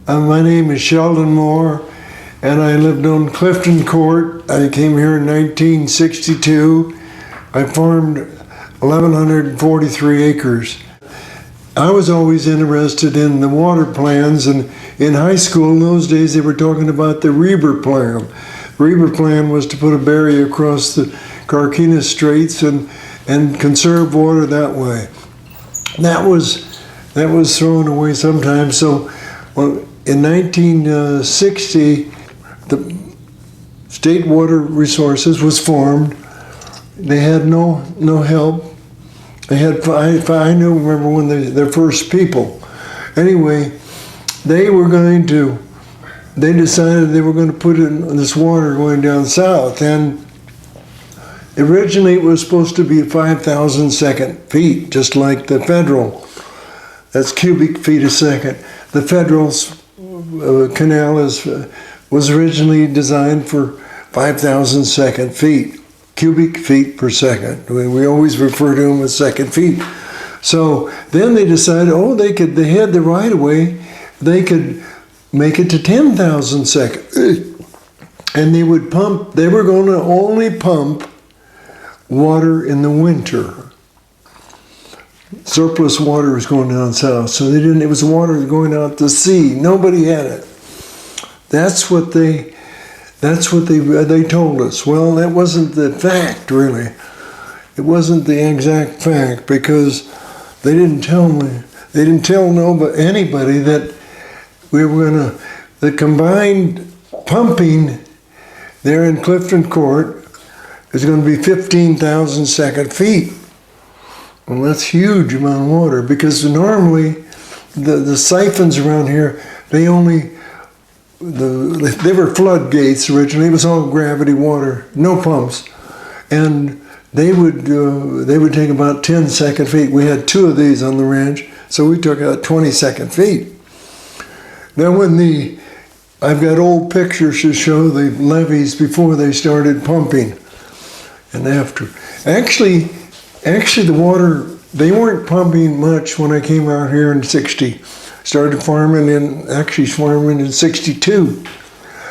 My name is Sheldon Moore, and I lived on Clifton Court. I came here in 1962. I farmed 1,143 acres. I was always interested in the water plans, and in high school in those days they were talking about the Reber plan. The Reber plan was to put a barrier across the Carquinez Straits and conserve water that way. That was thrown away sometimes. So in 1960, the State Water Resources was formed. They had no help. They had I remember when their first people. Anyway, they decided they were going to put in this water going down south, and originally it was supposed to be 5,000 feet, just like the federal. That's cubic feet a second. The federal's canal was originally designed for 5,000 feet, cubic feet per second. We always refer to them as second feet. So then they decided, they had the right of way, they could make it to 10,000 seconds. And they would pump, they were going to only pump water in the winter. Surplus water was going down south, so it was water going out to sea. Nobody had it. That's what they told us. Well, that wasn't the fact, really. It wasn't the exact fact, because they didn't tell anybody that we were the combined pumping there in Clifton Court is going to be 15,000 feet. Well, that's a huge amount of water, because normally the siphons around here, they were floodgates originally. It was all gravity water, no pumps, and they would take about 10 feet. We had 2 of these on the ranch, so we took out 20 feet. Now I've got old pictures to show the levees before they started pumping and after. Actually the water, they weren't pumping much when I came out here in 60. Started farming in 62.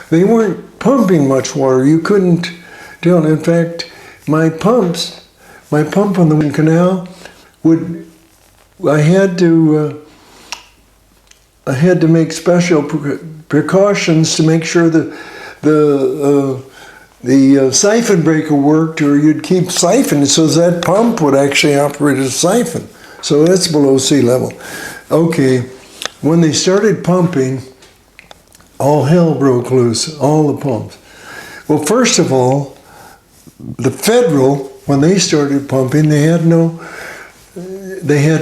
They weren't pumping much water. You couldn't tell. In fact, my pump on the canal I had to make special precautions to make sure the siphon breaker worked, or you'd keep siphoning, so that pump would actually operate as a siphon. So that's below sea level. Okay, when they started pumping, all hell broke loose, all the pumps. Well, first of all, the federal, when they started pumping, they had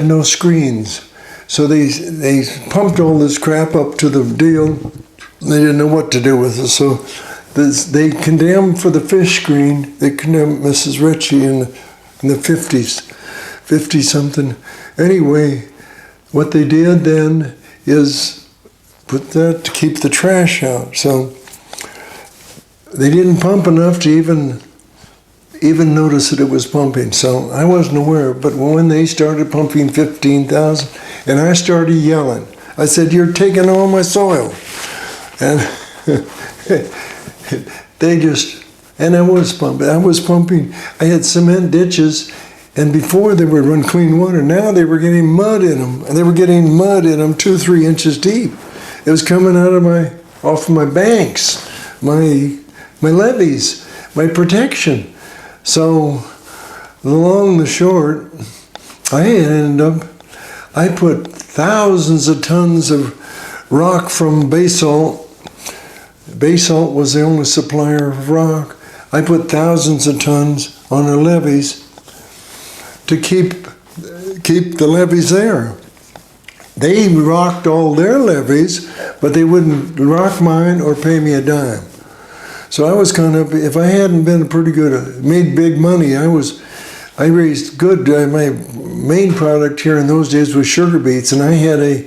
no screens. So they pumped all this crap up to the deal. They didn't know what to do with it. So they condemned for the fish screen. They condemned Mrs. Ritchie in the 50s, 50-something. Anyway, what they did then is put that to keep the trash out. So they didn't pump enough to even notice that it was pumping. So I wasn't aware. But when they started pumping 15,000, and I started yelling, I said, "You're taking all my soil." And I was pumping. I had cement ditches, and before they would run clean water. Now they were getting mud in them, and they were getting mud in them 2-3 inches deep. It was coming off of my banks, my levees, my protection. So the long and the short, I put thousands of tons of rock from basalt. Basalt was the only supplier of rock. I put thousands of tons on the levees to keep the levees there. They rocked all their levees, but they wouldn't rock mine or pay me a dime. So I was if I hadn't been pretty good, made big money, I raised good. My main product here in those days was sugar beets, and I had a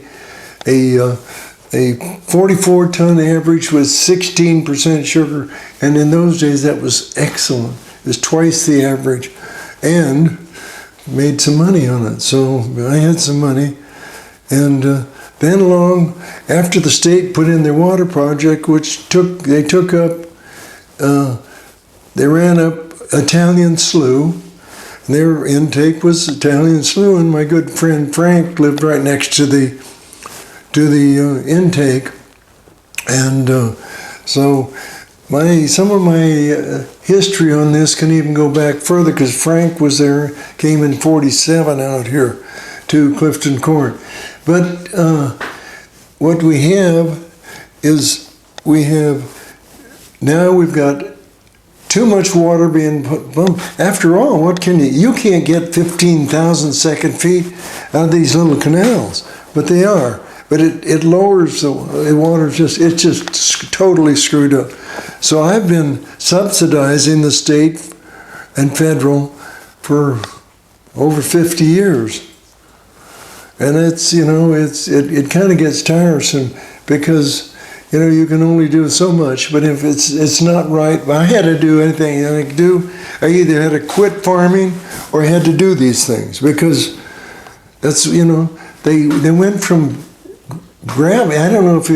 44-ton average with 16% sugar, and in those days that was excellent. It was twice the average, and made some money on it. So I had some money, and Then along, after the state put in their water project, they ran up Italian Slough. Their intake was Italian Slough, and my good friend Frank lived right next to the intake, and so some of my history on this can even go back further, because Frank was there, came in '47 out here to Clifton Court. But what we have is now we've got too much water being pumped. After all, what can you can't get 15,000 second feet out of these little canals, but they are. But it lowers the water. It's just totally screwed up. So I've been subsidizing the state and federal for over 50 years, and it kind of gets tiresome, because you can only do so much. But if it's not right, if I had to do anything I could do, I either had to quit farming or I had to do these things, because that's they went from gravity. I don't know if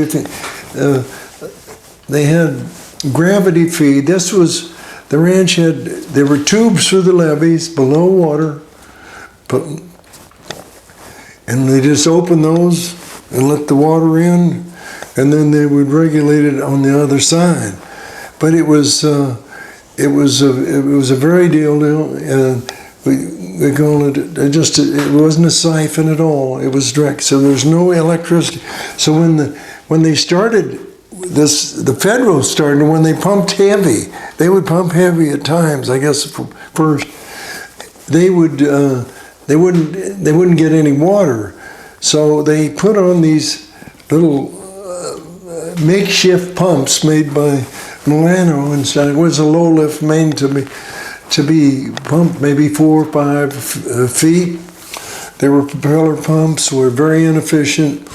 they had gravity feed. The ranch there were tubes through the levees below water, and they just opened those and let the water in, and then they would regulate it on the other side. But it was a very deal, and we call it it wasn't a siphon at all. It was direct, so there's no electricity. So when they started this, the federal started when they pumped heavy. They would pump heavy at times. I guess first they wouldn't get any water, so they put on these little makeshift pumps made by Milano, and it was a low lift main to be pumped maybe 4 or 5 feet. There were propeller pumps, were very inefficient.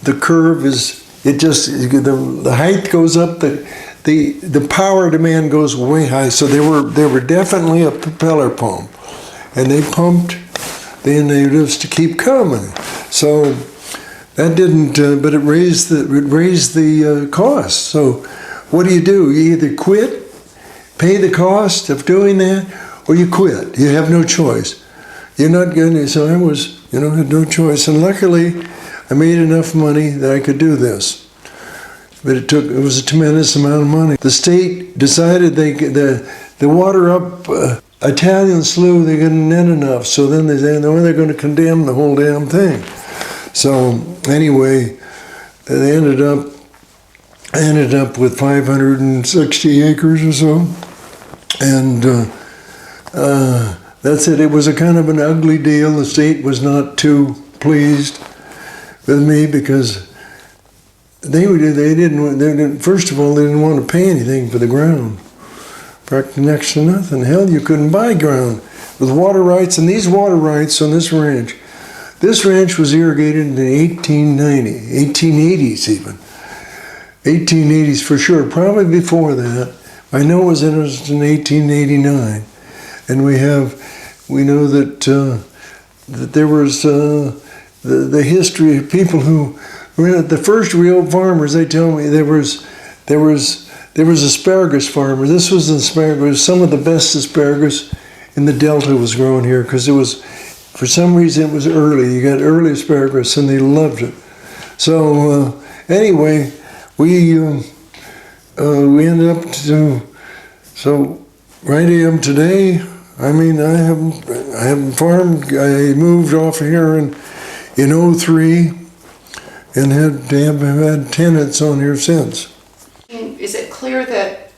The curve the height goes up, the power demand goes way high. So they were definitely a propeller pump, and they pumped the natives to keep coming. So that didn't, but it raised the cost. So what do? You either quit, pay the cost of doing that, or you quit. You have no choice. You're not going to. So I had no choice, and luckily, I made enough money that I could do this. But it was a tremendous amount of money. The state decided the water up Italian Slough, they couldn't net enough. So then they said, no, they're going to condemn the whole damn thing. So anyway, they ended up with 560 acres or so, and that's it. It was a kind of an ugly deal. The state was not too pleased with me, because they didn't. First of all, they didn't want to pay anything for the ground, practically next to nothing. Hell, you couldn't buy ground with water rights, and these water rights on this ranch. This ranch was irrigated in the 1880s even. 1880s for sure, probably before that. I know it was in 1889. And we know that there was the history of people who were the first real farmers. They tell me there was asparagus farmers. This was asparagus. Some of the best asparagus in the Delta was grown here, because it was, for some reason, it was early. You got early asparagus, and they loved it. So anyway, we ended up so right I am today. I mean, I haven't farmed. I moved off here in '03, and have had tenants on here since. Is it clear that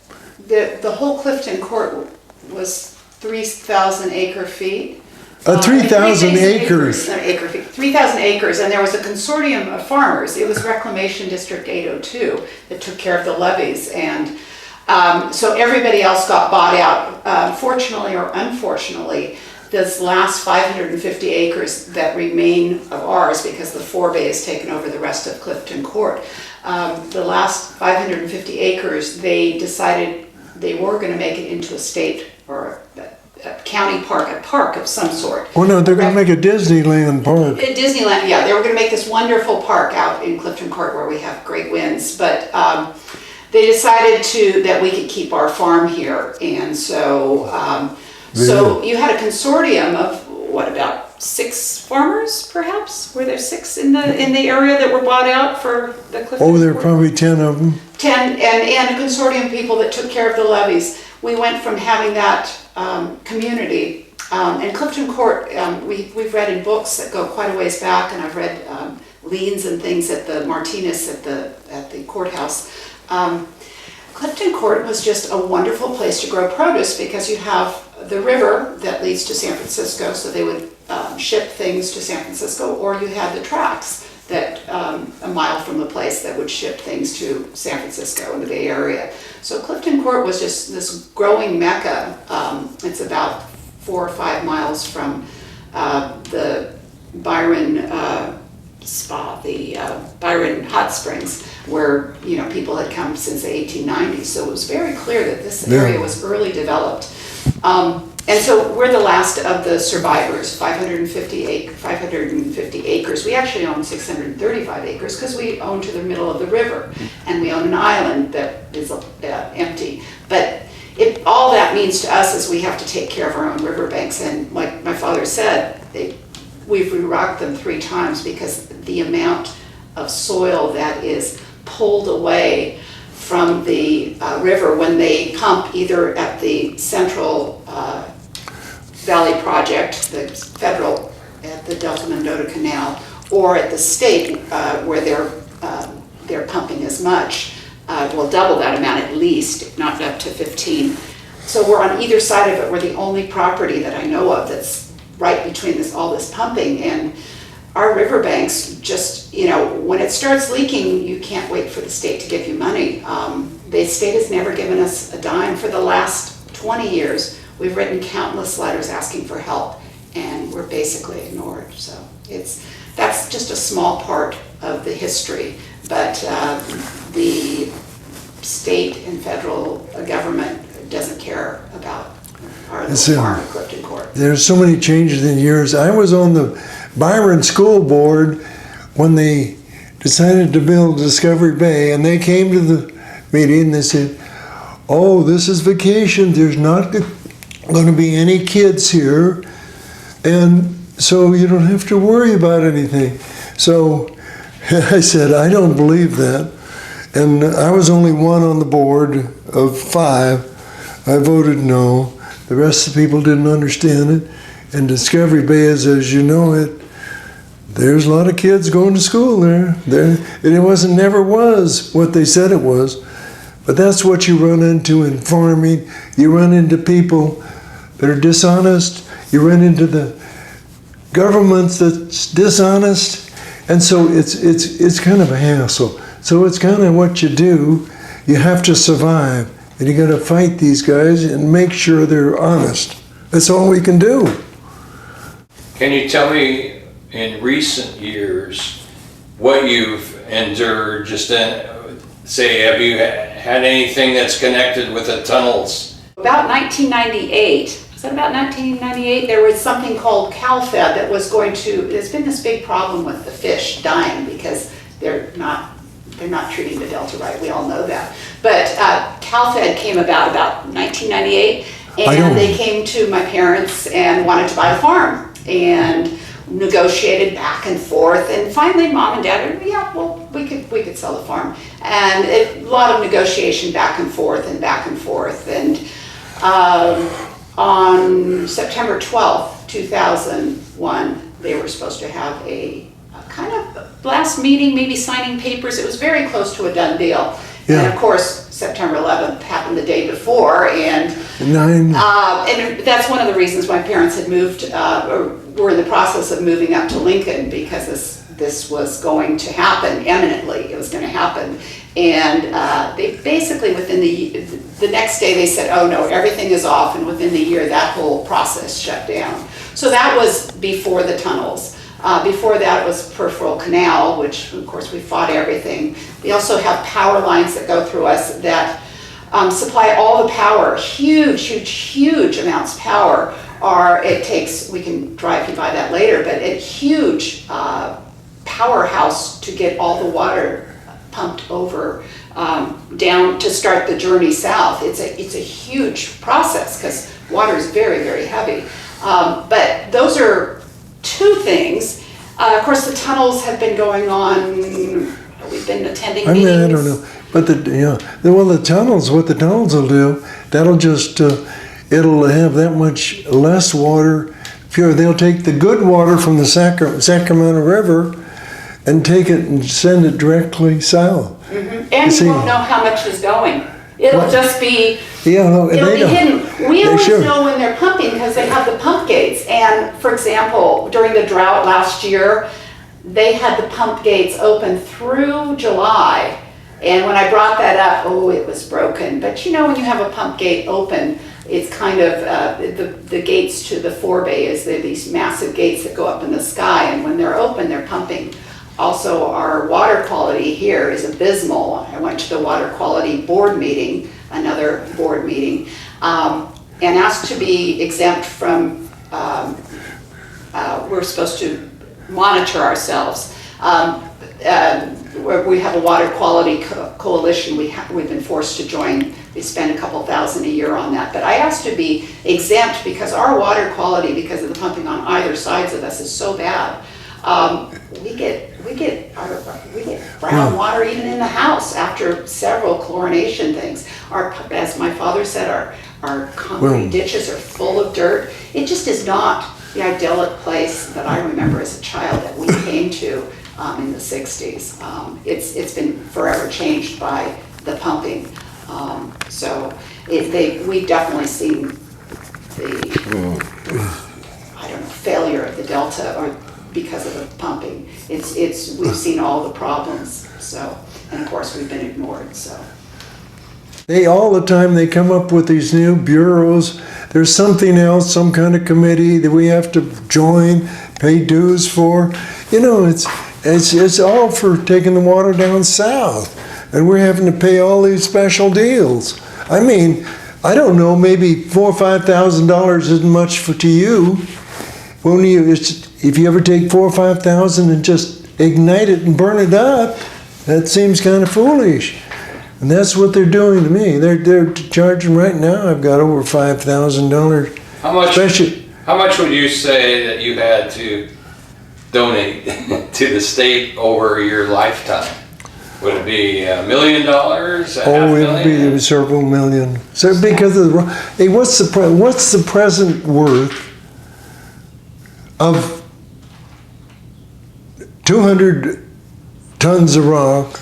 the whole Clifton Court was 3,000 acre feet? 3,000 acres. 3,000 acres, and there was a consortium of farmers. It was Reclamation District 802 that took care of the levees, and so everybody else got bought out. Fortunately or unfortunately, this last 550 acres that remain of ours, because the Forebay has taken over the rest of Clifton Court, the last 550 acres, they decided they were going to make it into a state or county park, a park of some sort. Oh no, they're going to make a Disneyland park. At Disneyland, yeah, they were going to make this wonderful park out in Clifton Court where we have great winds, but they decided that we could keep our farm here, and so so you had a consortium of what, about 6 farmers, perhaps? Were there 6 in the area that were bought out for the Clifton? Oh, there are probably 10 of them. 10, and a consortium of people that took care of the levees. We went from having that community, and Clifton Court, we've read in books that go quite a ways back, and I've read liens and things at the Martinez at the courthouse. Clifton Court was just a wonderful place to grow produce because you have the river that leads to San Francisco, so they would ship things to San Francisco, or you had the tracks that a mile from the place that would ship things to San Francisco in the Bay Area. So Clifton Court was just this growing mecca. It's about 4 or 5 miles from the Byron spa, the Byron Hot Springs, where people had come since the 1890s. So it was very clear that this area was early developed. And so we're the last of the survivors, 550 acres. We actually own 635 acres because we own to the middle of the river, and we own an island that is empty. But all that means to us is we have to take care of our own riverbanks. And like my father said, we've re-rocked them 3 times because the amount of soil that is pulled away from the river when they pump either at the Central Valley Project, the federal at the Delta Mendota Canal, or at the state where they're pumping as much, well, double that amount at least, if not up to 15. So we're on either side of it. We're the only property that I know of that's right between all this pumping, and our riverbanks just, when it starts leaking, you can't wait for the state to give you money. The state has never given us a dime for the last 20 years. We've written countless letters asking for help, and we're basically ignored. So that's just a small part of the history, but the state and federal government doesn't care about our little farm at Clifton Court. There's so many changes in years. I was on the Byron School Board when they decided to build Discovery Bay, and they came to the meeting and they said, oh, this is vacation. There's not going to be any kids here, and so you don't have to worry about anything. So I said, I don't believe that. And I was only one on the board of 5. I voted no. The rest of the people didn't understand it. And Discovery Bay is, as you know it, there's a lot of kids going to school there. It never was what they said it was. But that's what you run into in farming. You run into people that are dishonest. You run into the governments that's dishonest. And so it's kind of a hassle. So it's kind of what you do. You have to survive. And you got to fight these guys and make sure they're honest. That's all we can do. Can you tell me, in recent years, what you've endured? Just say, have you had anything that's connected with the tunnels? About 1998, was that about 1998? There was something called CalFed that was there's been this big problem with the fish dying because they're not treating the Delta right. We all know that. But CalFed came about 1998, and they came to my parents and wanted to buy a farm and negotiated back and forth. And finally, Mom and Dad were, yeah, well, we could sell the farm. And a lot of negotiation back and forth and back and forth. And on September 12th, 2001, they were supposed to have a kind of last meeting, maybe signing papers. It was very close to a done deal. Yeah. And of course, September 11th happened the day before, and that's one of the reasons my parents had moved, or were in the process of moving up to Lincoln, because this was going to happen imminently. It was going to happen, and they basically within the next day they said, "Oh no, everything is off," and within the year that whole process shut down. So that was before the tunnels. Before that, it was peripheral canal, which of course we fought everything. We also have power lines that go through us that supply all the power, huge amounts of power. It takes, we can drive you by that later, but a huge powerhouse to get all the water pumped over down to start the journey south. It's a huge process because water is very heavy. But those are two things. Of course, the tunnels have been going on. We've been attending meetings. I don't know, but the tunnels. What the tunnels will do, that'll just it'll have that much less water. Pure. They'll take the good water from the Sacramento River and take it and send it directly south. Mm-hmm. And you won't know how much is going. It'll just be, it'll be hidden. We always know when they're pumping because they have the pump gates. And for example, during the drought last year, they had the pump gates open through July. And when I brought that up, it was broken. But you know, when you have a pump gate open, it's kind of, the gates to the forebay is these massive gates that go up in the sky. And when they're open, they're pumping. Also, our water quality here is abysmal. I went to the water quality board meeting, another board meeting, and asked to be exempt from, we're supposed to monitor ourselves. We have a water quality coalition we've been forced to join. We spend a couple $1,000 a year on that. But I asked to be exempt because our water quality, because of the pumping on either sides of us, is so bad. We get brown water even in the house after several chlorination things. As my father said, our concrete ditches are full of dirt. It just is not the idyllic place that I remember as a child that we came to in the 60s. It's been forever changed by the pumping. We've definitely seen the failure of the Delta or because of the pumping. We've seen all the problems. So, and of course we've been ignored. So. All the time they come up with these new bureaus. There's something else, some kind of committee that we have to join, pay dues for. You know, it's all for taking the water down south, and we're having to pay all these special deals. I mean, I don't know, maybe $4,000 or $5,000 isn't much to you. If you ever take $4,000 or $5,000 and just ignite it and burn it up, that seems kind of foolish. And that's what they're doing to me. They're charging right now. I've got over $5,000. How much would you say that you had to donate to the state over your lifetime? Would it be $1 million? It would be several million. So because of what's the present worth of 200 tons of rock?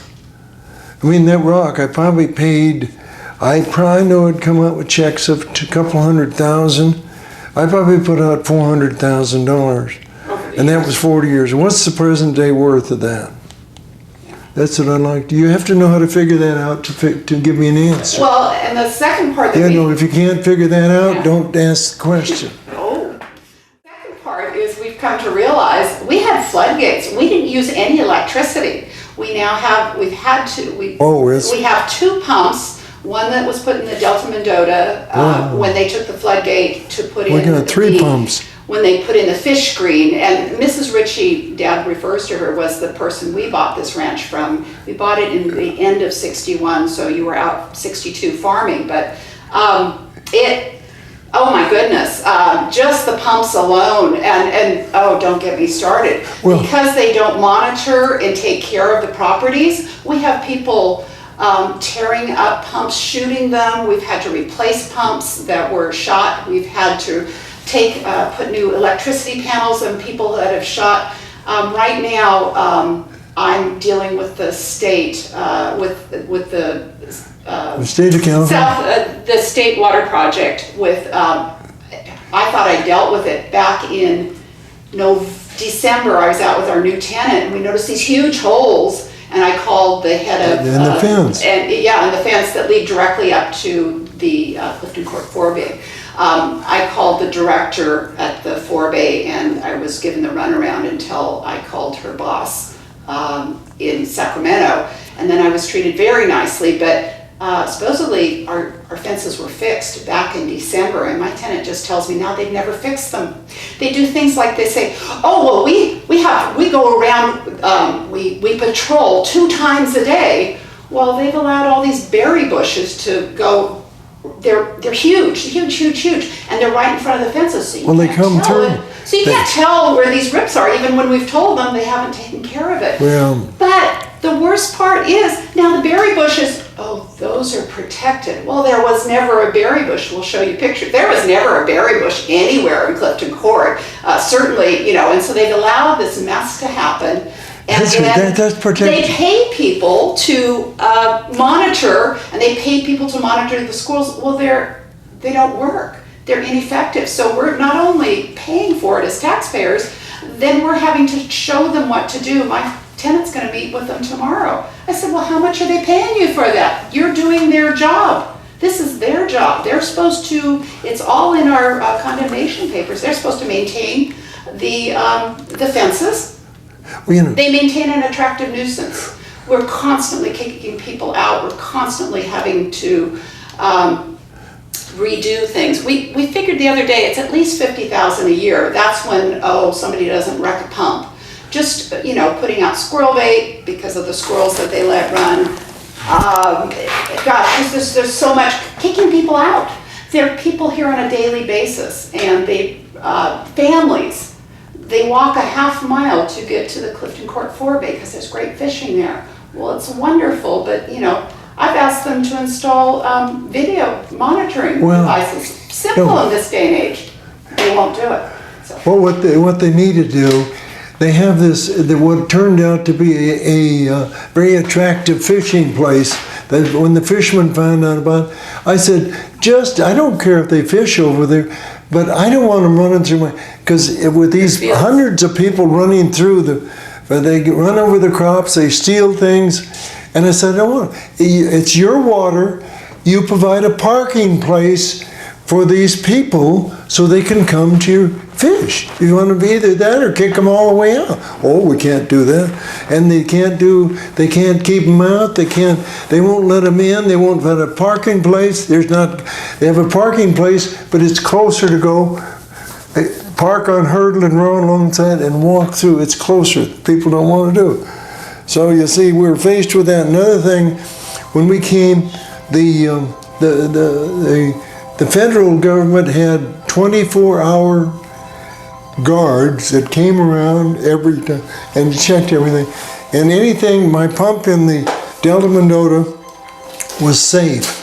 I mean, that rock, I probably know it'd come out with checks of a couple $100,000. I probably put out $400,000. And that was 40 years. What's the present day worth of that? That's what I'd like. Do you have to know how to figure that out to give me an answer? Well, and the second part if you can't figure that out, don't ask the question. We've come to realize we had floodgates. We didn't use any electricity. We now have, we have two pumps. One that was put in the Delta Mendota when they took the floodgate to put in. We got three pumps. When they put in the fish screen, and Mrs. Ritchie, Dad refers to her, was the person we bought this ranch from. We bought it in the end of '61, so you were out '62 farming, but oh my goodness, just the pumps alone, and don't get me started. Because they don't monitor and take care of the properties, we have people tearing up pumps, shooting them. We've had to replace pumps that were shot. We've had to put new electricity panels on people that have shot. Right now, I'm dealing with the state, with the state of California? The state water project with, I thought I dealt with it back in December. I was out with our new tenant and we noticed these huge holes, and I called the head of... And the fence. And the fence that lead directly up to the Clifton Court Forebay. I called the director at the Forebay, and I was given the runaround until I called her boss in Sacramento, and then I was treated very nicely, but supposedly our fences were fixed back in December, and my tenant just tells me now they've never fixed them. They do things like they say, oh, well, we go around, we patrol 2 times a day. Well, they've allowed all these berry bushes to go, they're huge, and they're right in front of the fences, so you Well, they can't come tell through. it. So you can't tell where these rips are, even when we've told them they haven't taken care of it. Well, But the worst part is, now the berry bushes, oh, those are protected. Well, there was never a berry bush. We'll show you pictures. There was never a berry bush anywhere in Clifton Court. Certainly, and so they've allowed this mess to happen. And that's protected. they pay people to monitor, and they pay people to monitor the schools. Well, they don't work. They're ineffective. So we're not only paying for it as taxpayers, then we're having to show them what to do. My tenant's going to meet with them tomorrow. I said, well, how much are they paying you for that? You're doing their job. This is their job. They're supposed to, it's all in our condemnation papers. They're supposed to maintain the fences. Well, They maintain an attractive nuisance. We're constantly kicking people out. We're constantly having to redo things. We figured the other day it's at least $50,000 a year. That's when, somebody doesn't wreck a pump. Just, putting out squirrel bait because of the squirrels that they let run. Gosh, there's so much kicking people out. There are people here on a daily basis, and families, they walk a half mile to get to the Clifton Court Forebay because there's great fishing there. Well, it's wonderful, but I've asked them to install video monitoring devices. Simple in this day and age. They won't do it. So. well, what they need to do, they have what turned out to be a very attractive fishing place. That when the fishermen found out about it, I said, I don't care if they fish over there, but I don't want them running through because with these hundreds of people running through they run over the crops, they steal things, and I said, I don't want it's your water. You provide a parking place for these people so they can come to your fish. You want to be either that or kick them all the way out. Oh, we can't do that. And they can't keep them out. They won't let them in. They won't let a parking place. They have a parking place, but it's closer to go park on Hurdle and Row alongside and walk through. It's closer. People don't want to do it. So you see, we're faced with that. Another thing, when we came, the federal government had 24-hour guards that came around every time and checked everything. And anything, my pump in the Delta Mendota was safe.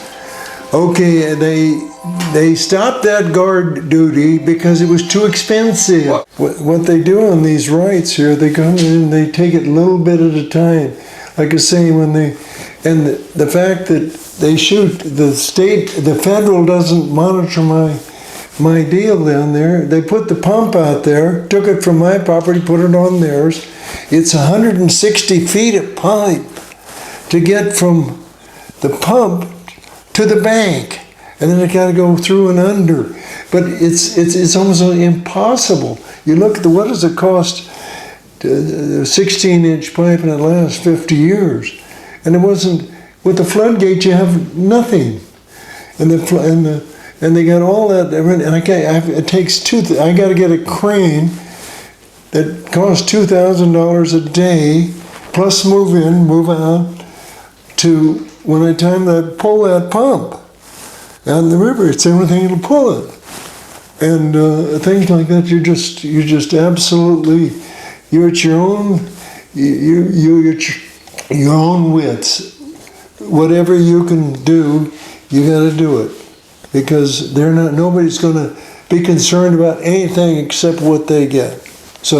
Okay, they stopped that guard duty because it was too expensive. What they do on these rights here, they come in and they take it a little bit at a time. Like I say, the fact that they shoot, the federal doesn't monitor my deal down there. They put the pump out there, took it from my property, put it on theirs. It's 160 feet of pipe to get from the pump to the bank. And then it got to go through and under. But it's almost impossible. You look at what does it cost, 16-inch pipe, and it lasts 50 years. And it wasn't, with the floodgate you have nothing. And they got all that, and it takes I got to get a crane that costs $2,000 a day, plus move in, move out, to when I pull that pump on the river. It's the only thing that'll pull it. And things like that, you're just absolutely, you're at your own wits. Whatever you can do, you got to do it, because nobody's going to be concerned about anything except what they get. So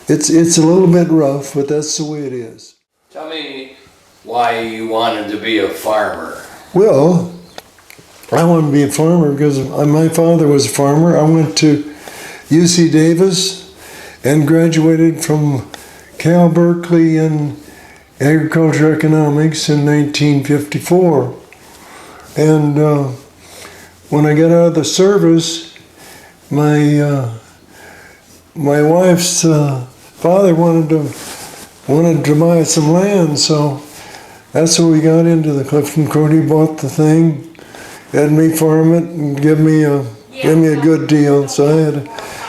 it's a little bit rough, but that's the way it is. Tell me why you wanted to be a farmer. Well, I wanted to be a farmer because my father was a farmer. I went to UC Davis and graduated from Cal Berkeley in agricultural economics in 1954. And when I got out of the service, my wife's father wanted to buy some land, so that's how we got into the Clifton Court. He bought the thing, had me farm it, and give me a good deal. So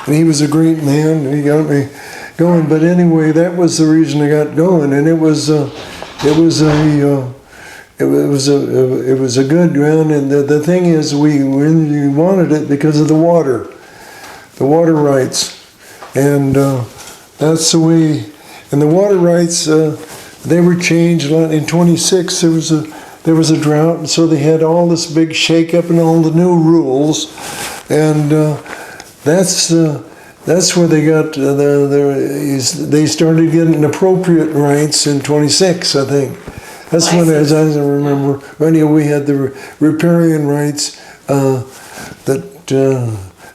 and he was a great man. He got me going. But anyway, that was the reason I got going, and it was a good ground. And the thing is, we really wanted it because of the water rights, and that's the way. And the water rights, they were changed in '26. There was a drought, and so they had all this big shake-up and all the new rules, and that's where they got they started getting appropriate rights in '26, I think. That's when, as I remember, anyway, we had the riparian rights that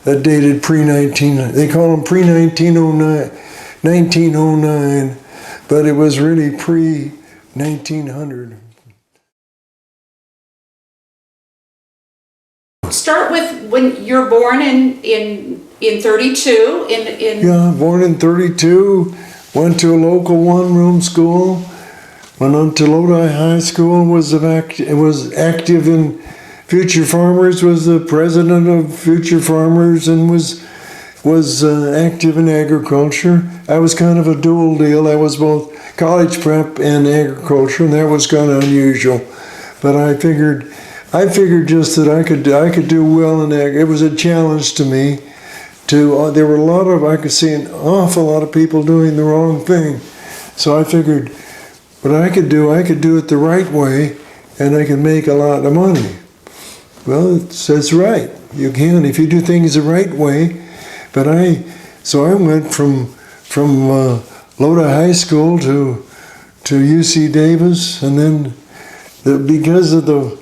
dated pre-19. They call them pre-1909, but it was really pre-1900. Start with when you're born in 32 in Yeah, born in 32, went to a local one-room school, went on to Lodi High School, was active in Future Farmers, was the president of Future Farmers, and was active in agriculture. I was kind of a dual deal. I was both college prep and agriculture, and that was kind of unusual. But I figured just that I could do well in ag. It was a challenge to me. There were I could see an awful lot of people doing the wrong thing. So I figured what I could do it the right way, and I could make a lot of money. Well, that's right. You can if you do things the right way. But I went from Lodi High School to UC Davis, and then because of the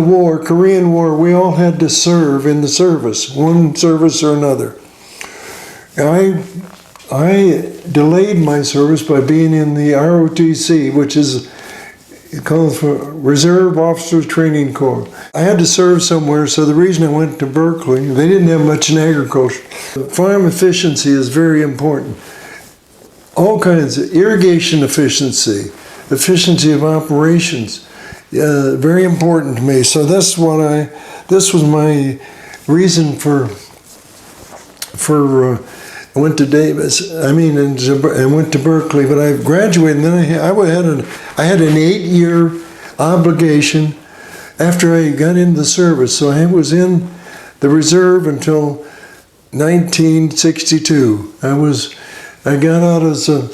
war, Korean War, we all had to serve in the service, one service or another. I delayed my service by being in the ROTC, which is called for Reserve Officers Training Corps. I had to serve somewhere, so the reason I went to Berkeley, they didn't have much in agriculture. Farm efficiency is very important. All kinds of irrigation efficiency of operations, very important to me. So this was my reason for I went to Davis. I went to Berkeley, but I graduated, and then I had an 8-year obligation after I got into the service. So I was in the reserve until 1962. I got out as a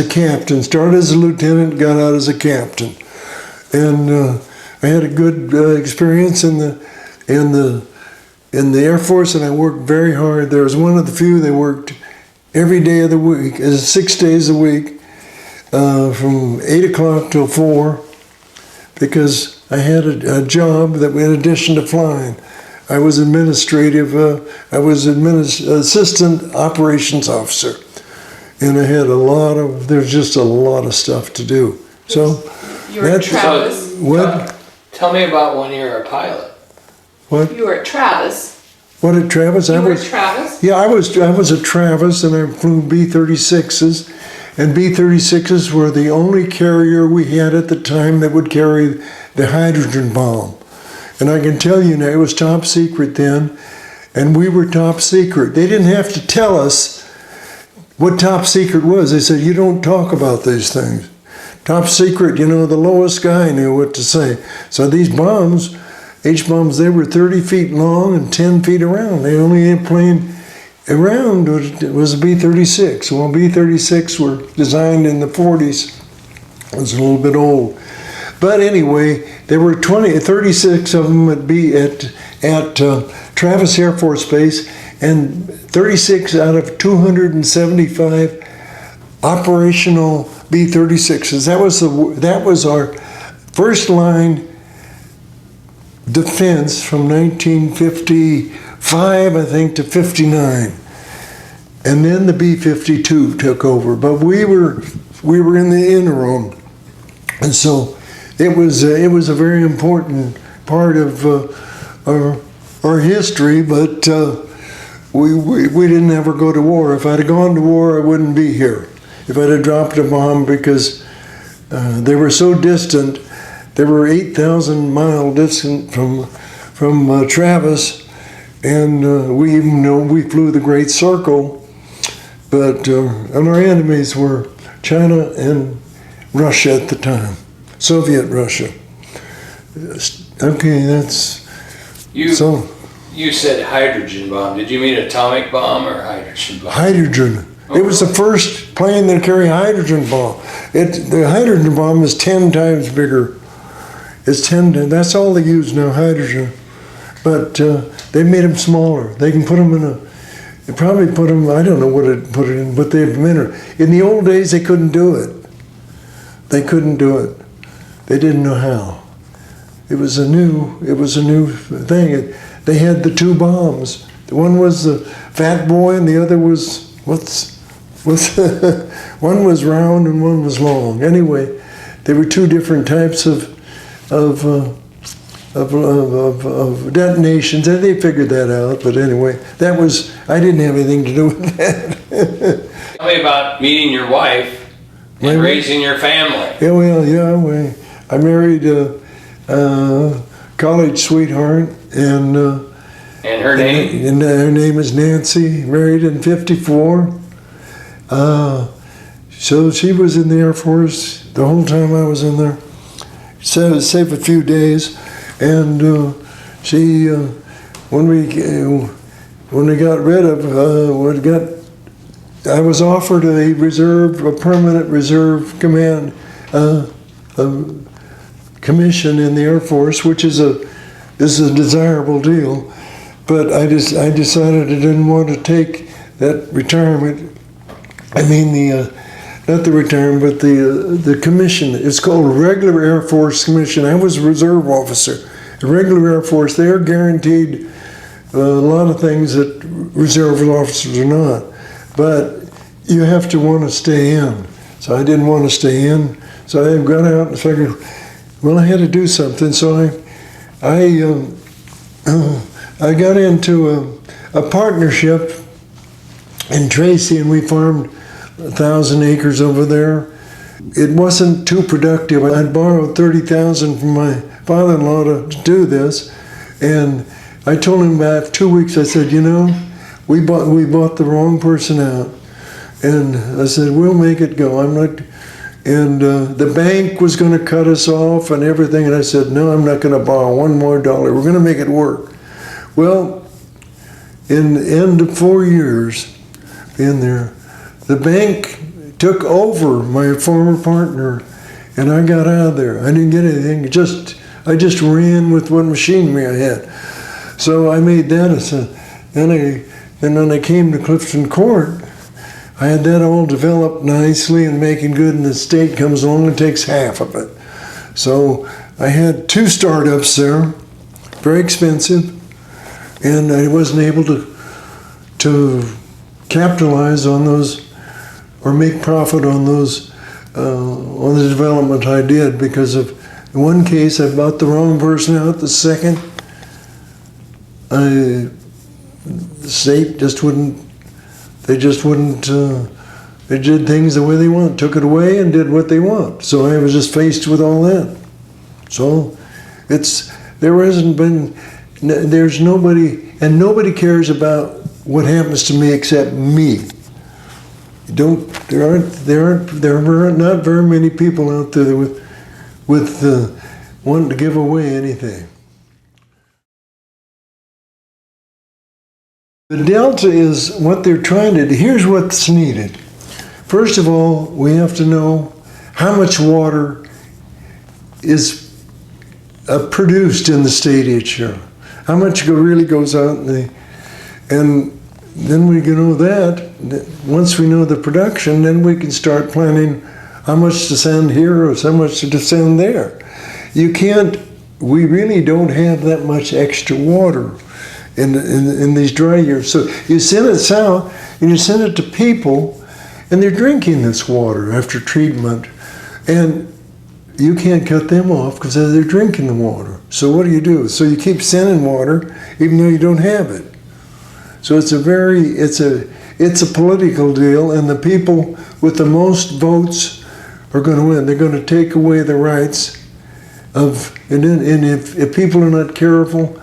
captain. Started as a lieutenant, got out as a captain, and I had a good experience in the Air Force, and I worked very hard. There was one of the few that worked every day of the week, 6 days a week, from 8 o'clock till 4, because I had a job that, in addition to flying, I was assistant operations officer, and I had there's just a lot of stuff to do. So you were at Travis. What? Tell me about when you were a pilot. What? You were at Travis. What, at Travis? You were at Travis? Yeah, I was at Travis, and I flew B-36s, and B-36s were the only carrier we had at the time that would carry the hydrogen bomb. And I can tell you now, it was top secret then, and we were top secret. They didn't have to tell us what top secret was. They said, you don't talk about these things. Top secret, the lowest guy knew what to say. So these bombs, H-bombs, they were 30 feet long and 10 feet around. The only airplane around was a B-36. Well, B-36 were designed in the 40s. It was a little bit old. But anyway, there were 36 of them at Travis Air Force Base, and 36 out of 275 operational B-36s. That was our first line defense from 1955, I think, to 59, and then the B-52 took over. But we were in the interim, and so it was a very important part of our history. But we didn't ever go to war. If I'd have gone to war, I wouldn't be here. If I'd have dropped a bomb, because They were so distant. They were 8,000 mile distant from Travis, and we even know we flew the Great Circle. But and our enemies were China and Russia at the time, Soviet Russia. Okay, that's so. You said hydrogen bomb. Did you mean atomic bomb or hydrogen bomb? Hydrogen. It was the first plane that carried hydrogen bomb. The hydrogen bomb is 10 times bigger. It's 10. That's all they use now, hydrogen. But they made them smaller. They can put them in a. They probably put them. I don't know what it put it in, but they've been in the old days. They couldn't do it. They couldn't do it. They didn't know how. It was a new thing. They had the two bombs. The one was the fat boy, and the other was one was round and one was long. Anyway, they were two different types of detonations, and they figured that out. But anyway, I didn't have anything to do with that. Tell me about meeting your wife and raising your family. Yeah, well, yeah. I married a college sweetheart, and her name? And her name is Nancy. Married in '54. So she was in the Air Force the whole time I was in there. So save a few days, and she when we got rid of I was offered a permanent reserve command commission in the Air Force, which is a desirable deal. But I decided I didn't want to take that retirement. I mean not the retirement, but the commission. It's called a regular Air Force commission. I was a reserve officer. The regular Air Force, they are guaranteed a lot of things that reserve officers are not. But you have to want to stay in. So I didn't want to stay in. So I got out and figured, well, I had to do something. So I got into a partnership in Tracy, and we farmed 1,000 acres over there. It wasn't too productive. I'd borrowed $30,000 from my father-in-law to do this, and I told him about 2 weeks. I said, we bought the wrong person out, and I said, we'll make it go. I'm not. And the bank was going to cut us off and everything, and I said, no, I'm not going to borrow $1 more. We're going to make it work. Well, in the end of 4 years in there, the bank took over my former partner, and I got out of there. I didn't get anything. I just ran with what machinery I had. So I made that. And when I came to Clifton Court, I had that all developed nicely and making good, and the state comes along and takes half of it. So I had 2 startups there, very expensive, and I wasn't able to capitalize on those or make profit on those on the development I did, because of in one case I bought the wrong person out. The second, the state just wouldn't. They just wouldn't. They did things the way they want, took it away and did what they want. So I was just faced with all that. So there's nobody, and nobody cares about what happens to me except me. There are not very many people out there with wanting to give away anything. The delta is what they're trying to do. Here's what's needed. First of all, we have to know how much water is produced in the state each year. How much really goes out and then we can know that. Once we know the production, then we can start planning how much to send here or how much to send there. We really don't have that much extra water in these dry years. So you send it south and you send it to people, and they're drinking this water after treatment, and you can't cut them off because they're drinking the water. So what do? So you keep sending water even though you don't have it. So it's a political deal, and the people with the most votes are going to win. They're going to take away the rights of, and if people are not careful,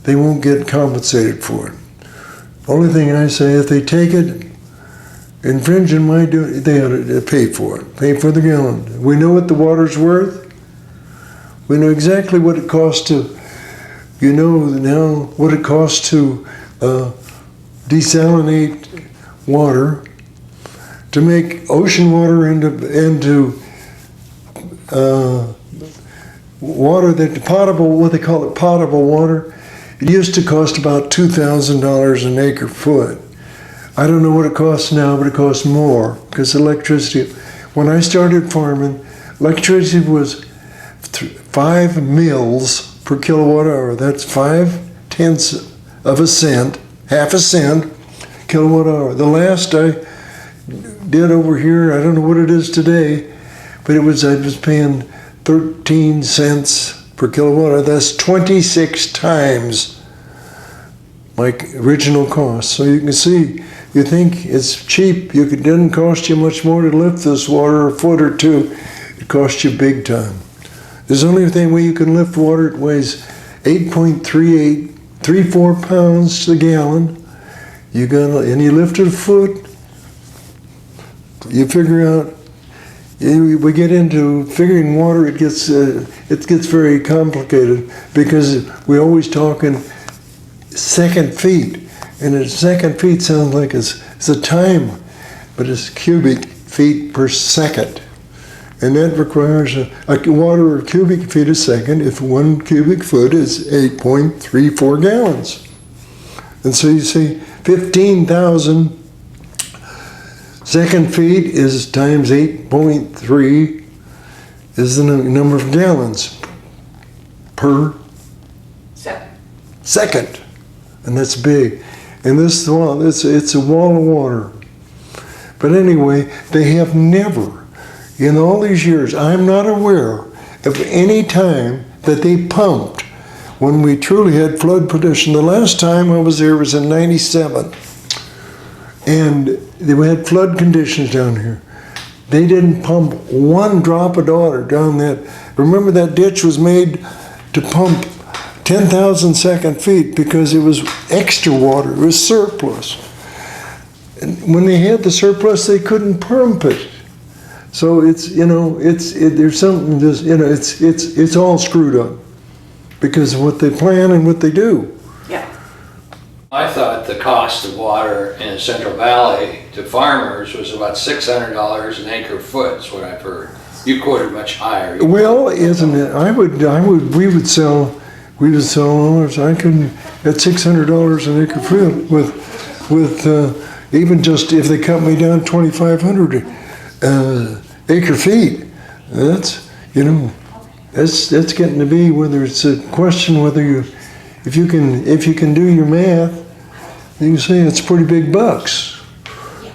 they won't get compensated for it. Only thing I say, if they take it, infringing my duty, they ought to pay for it. Pay for the gallon. We know what the water's worth. We know exactly what it costs to, you know now what it costs to desalinate water, to make ocean water into water that potable, what they call it, potable water. It used to cost about $2,000 an acre foot. I don't know what it costs now, but it costs more because electricity. When I started farming, electricity was 5 mils per kilowatt hour. That's 5/10 of a cent, half a cent kilowatt hour. The last I did over here, I don't know what it is today, but I was paying 13 cents per kilowatt hour. That's 26 times my original cost. So you can see, you think it's cheap. It didn't cost you much more to lift this water a foot or two. It costs you big time. There's only thing way you can lift water. It weighs 8.34 pounds a gallon. And you lift it a foot. You figure out. We get into figuring water. It gets very complicated because we're always talking second feet. And a second feet sounds like it's a time, but it's cubic feet per second. And that requires a water cubic feet a second if 1 cubic foot is 8.34 gallons. And so you see 15,000 second feet is times 8.3 is the number of gallons per second. And that's big. And this wall, it's a wall of water. But anyway, they have never, in all these years, I'm not aware of any time that they pumped when we truly had flood protection. The last time I was there was in '97. And they had flood conditions down here. They didn't pump one drop of water down that. Remember that ditch was made to pump 10,000 second feet because it was extra water, it was surplus. And when they had the surplus, they couldn't pump it. So it's, there's something, it's all screwed up because of what they plan and what they do. Yeah. I thought the cost of water in the Central Valley to farmers was about $600 an acre foot, is what I've heard. You quoted much higher. Well, isn't it? We would sell ours. I couldn't at $600 an acre foot with even just if they cut me down 2,500 acre feet. That's that's getting to be whether it's a question whether if you can do your math, you can say it's pretty big bucks.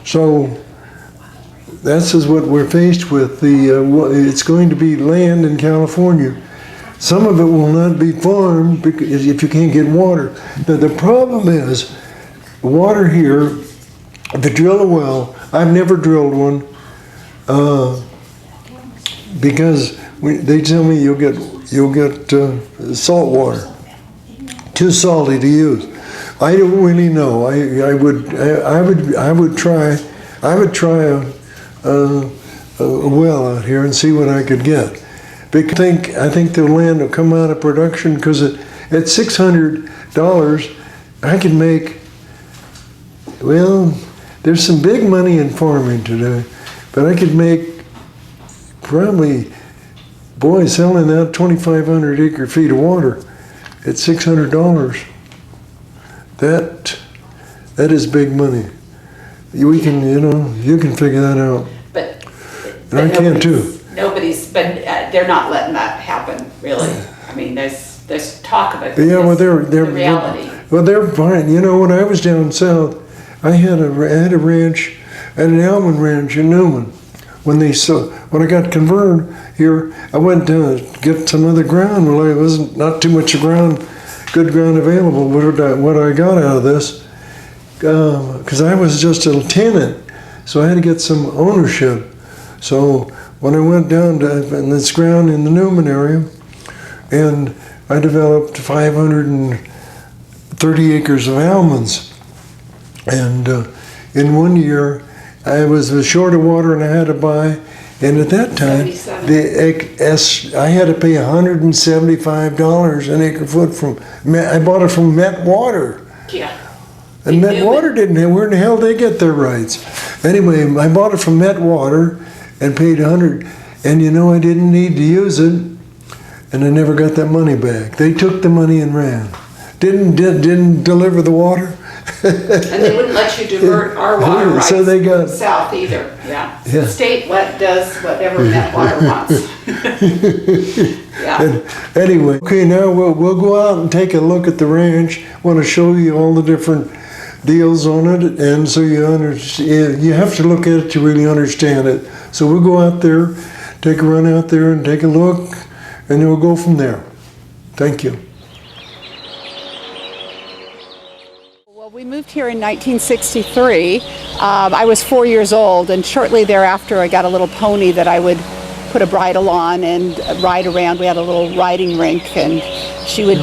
So this is what we're faced with. It's going to be land in California. Some of it will not be farmed because if you can't get water. Now the problem is water here. If you drill a well, I've never drilled one because they tell me you'll get salt water. Too salty to use. I don't really know. I would try a well out here and see what I could get. Because I think the land will come out of production because at $600 I can make, well, there's some big money in farming today, but I could make probably, boy, selling that 2,500 acre feet of water at $600. That is big money. You can figure that out. But And I can too. They're not letting that happen, really. I mean, there's talk about Yeah, well, they're reality. Well, they're fine. When I was down south, I had a ranch, an almond ranch in Newman. When I got converted here, I went to get some other ground. Well, there wasn't not too much good ground available. What I got out of this, because I was just a tenant, so I had to get some ownership. So when I went down to this ground in the Newman area, and I developed 530 acres of almonds. And in 1 year, I was short of water and I had to buy, and at that time, I had to pay $175 an acre foot I bought it from Met Water. Yeah. And Met Water didn't have, where in the hell did they get their rights? Anyway, I bought it from Met Water and paid $100, and you know I didn't need to use it, and I never got that money back. They took the money and ran. Didn't deliver the water. And they wouldn't let you divert our water rights So they got south either. Yeah. Yeah. The state does whatever Met Water wants. Yeah. And anyway, okay, now we'll go out and take a look at the ranch. Want to show you all the different deals on it, and so you understand. You have to look at it to really understand it. So we'll go out there, take a run out there, and take a look, and then we'll go from there. Thank you. Well, we moved here in 1963. I was 4 years old, and shortly thereafter I got a little pony that I would put a bridle on and ride around. We had a little riding rink, and she would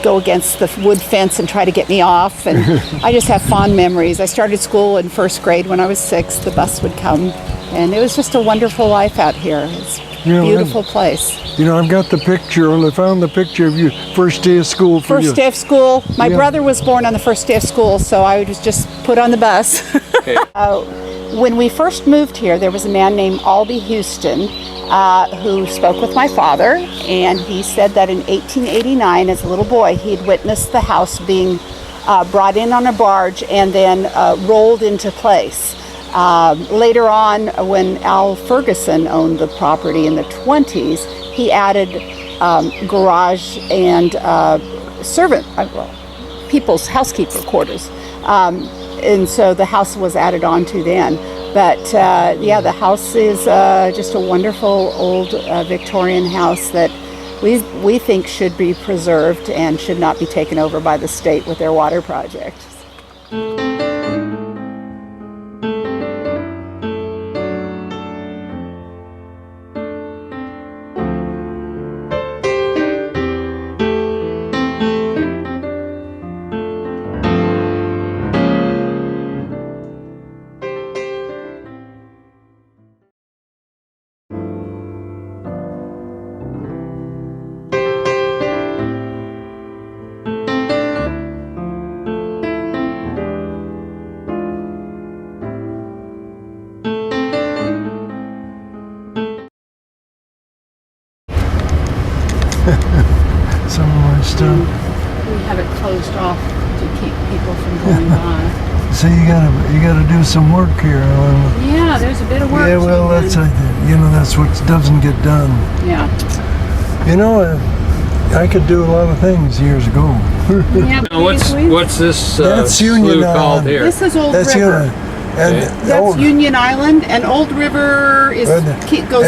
go against the wood fence and try to get me off, and I just have fond memories. I started school in first grade when I was 6. The bus would come, and it was just a wonderful life out here. It's a beautiful place. You know, I've got the picture. I found the picture of you first day of school for you. First day of school. My brother was born on the first day of school, so I was just put on the bus. Okay. When we first moved here, there was a man named Albie Houston who spoke with my father, and he said that in 1889, as a little boy, he had witnessed the house being brought in on a barge and then rolled into place. Later on, when Al Ferguson owned the property in the 20s, he added garage and people's housekeeper quarters. And so the house was added on to then. But yeah, the house is just a wonderful old Victorian house that we think should be preserved and should not be taken over by the state with their water projects. Some of my stuff. We have it closed off to keep people from going by. So you gotta do some work here. Yeah, there's a bit of work. Yeah, well, that's that's what doesn't get done. Yeah. You know, I could do a lot of things years ago. Yeah. Now, what's this That's Union slough called Island. here? This is Old That's River. Union. And That's Union Island, and Old River goes and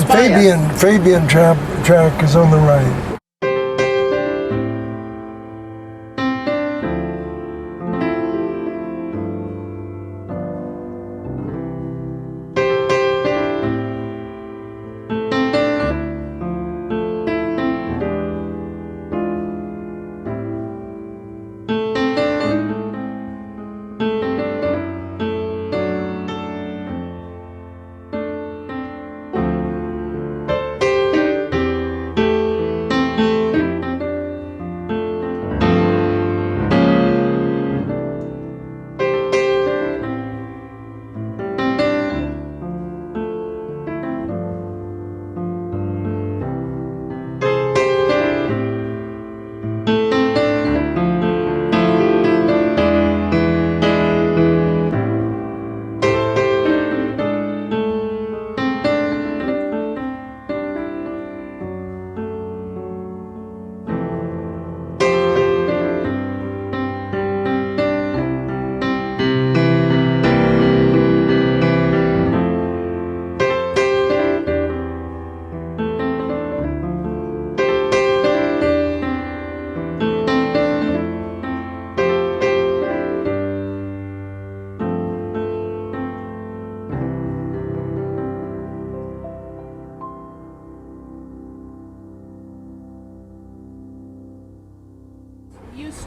by us. Fabian track is on the right.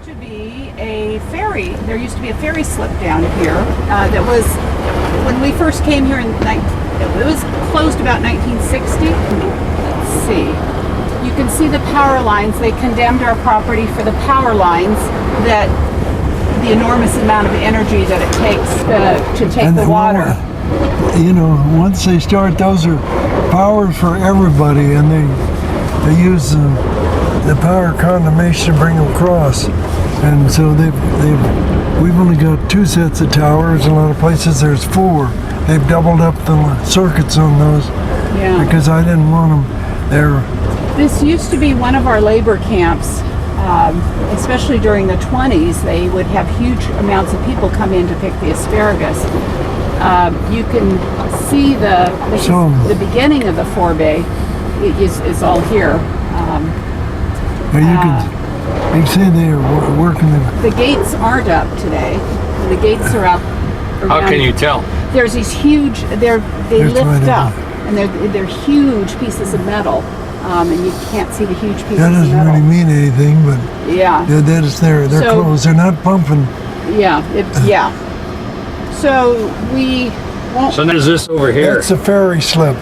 used to be a ferry. There used to be a ferry slip down here that was, when we first came here it was closed about 1960. Let's see. You can see the power lines. They condemned our property for the power lines, that the enormous amount of energy that it takes to take the water. You know, once they start, those are power for everybody, and they use the power condemnation to bring them across. And so we've only got 2 sets of towers. In a lot of places there's 4. They've doubled up the circuits on those. Yeah. Because I didn't want them there. This used to be one of our labor camps. Especially during the 20s, they would have huge amounts of people come in to pick the asparagus. You can see the beginning of the forebay is all here. You can see they are working. The gates aren't up today. The gates are up. How can you tell? There's these huge. They lift up, and they're huge pieces of metal. And you can't see the huge pieces of metal. That doesn't really mean anything, but yeah, that is they're closed. They're not pumping. Yeah, yeah. So we won't. So there's this over here. That's a ferry slip.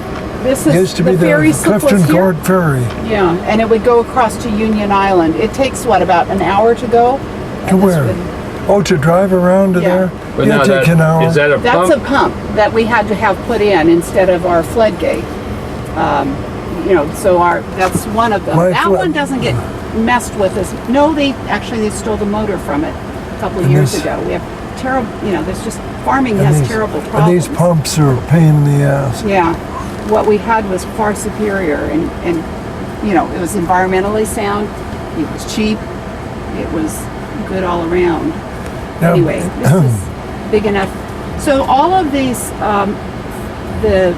This It is used to the be ferry the slip Clifton was here. Court Ferry. Yeah, and it would go across to Union Island. It takes what, about an hour to go? To where? Oh, to drive around to Yeah. there? But Yeah, now take an hour. is that a That's pump? a pump that we had to have put in instead of our floodgate. So that's one of them. That one doesn't get messed with as. No, they stole the motor from it a couple of years ago. We have terrible, there's just, farming has terrible problems. And these pumps are a pain in the ass. Yeah, what we had was far superior, and it was environmentally sound, it was cheap, it was good all around. Now, Anyway, this is big enough. So all of these, the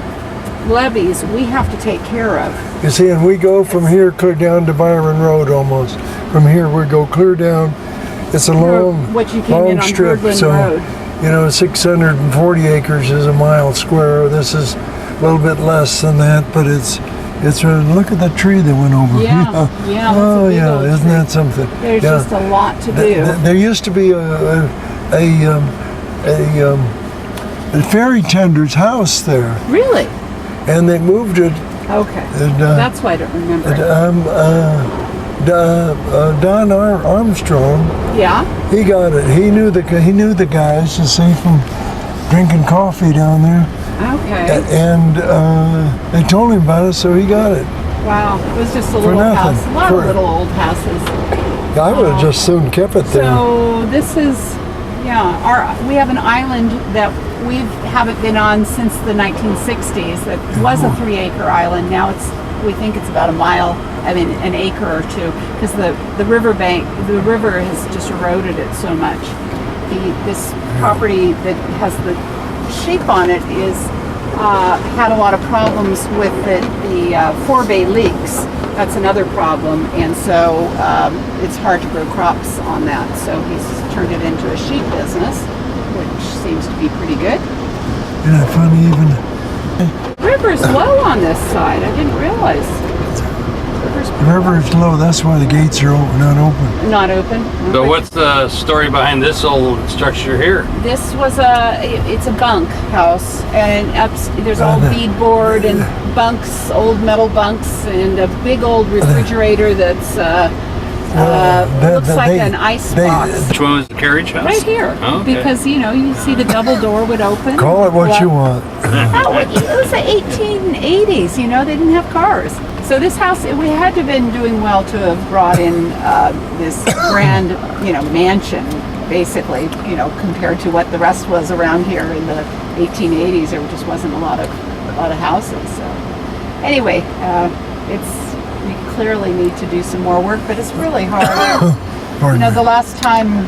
levees, we have to take care of. You see, and we go from here clear down to Byron Road almost. From here we go clear down. It's a long, What you came in long on strip. Birdland So, Road. 640 acres is a mile square. This is a little bit less than that, but it's look at that tree that went over. Yeah, that's Oh a big yeah, old isn't tree. that something? There's Yeah. just a lot to do. There used to be a ferry tender's house there, Really? and they moved it. Okay. And, That's why I don't remember it. Don Armstrong, Yeah? he got it. He knew the guys, you see, from drinking coffee down there, Okay. and they told him about it, so he got it. Wow. It was just a For little nothing. house. A lot of little old houses. I would have just soon kept it there. So this is, we have an island that we haven't been on since the 1960s. That was a 3-acre island. Now we think it's about an acre or two, because the river has just eroded it so much. This property that has the shape on it had a lot of problems with the forebay leaks. That's another problem, and so it's hard to grow crops on that. So he's turned it into a sheep business, which seems to be pretty good. Isn't that funny even? River's low on this side. I didn't realize. The river is low, that's why the gates are not open. Not open. So what's the story behind this old structure here? This was it's a bunk house, and there's old beadboard and bunks, old metal bunks, and a big old refrigerator that's looks like an ice box. Which one was the carriage house? Right here, Oh, okay. because you see the double door would open. Call it what you want. It was the 1880s. They didn't have cars. So this house, we had to have been doing well to have brought in this grand, mansion, basically, compared to what the rest was around here in the 1880s. There just wasn't a lot of houses. So anyway, we clearly need to do some more work, but it's really hard. The last time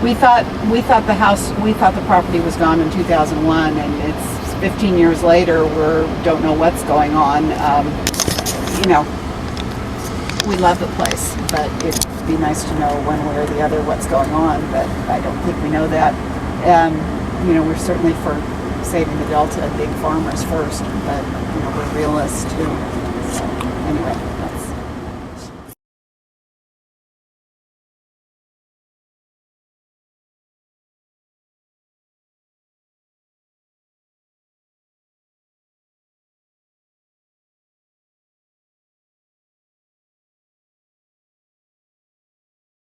we thought the property was gone in 2001, and it's 15 years later. We don't know what's going on. We love the place, but it'd be nice to know one way or the other what's going on, but I don't think we know that. We're certainly for saving the Delta, big farmers first, but we're realists too. So.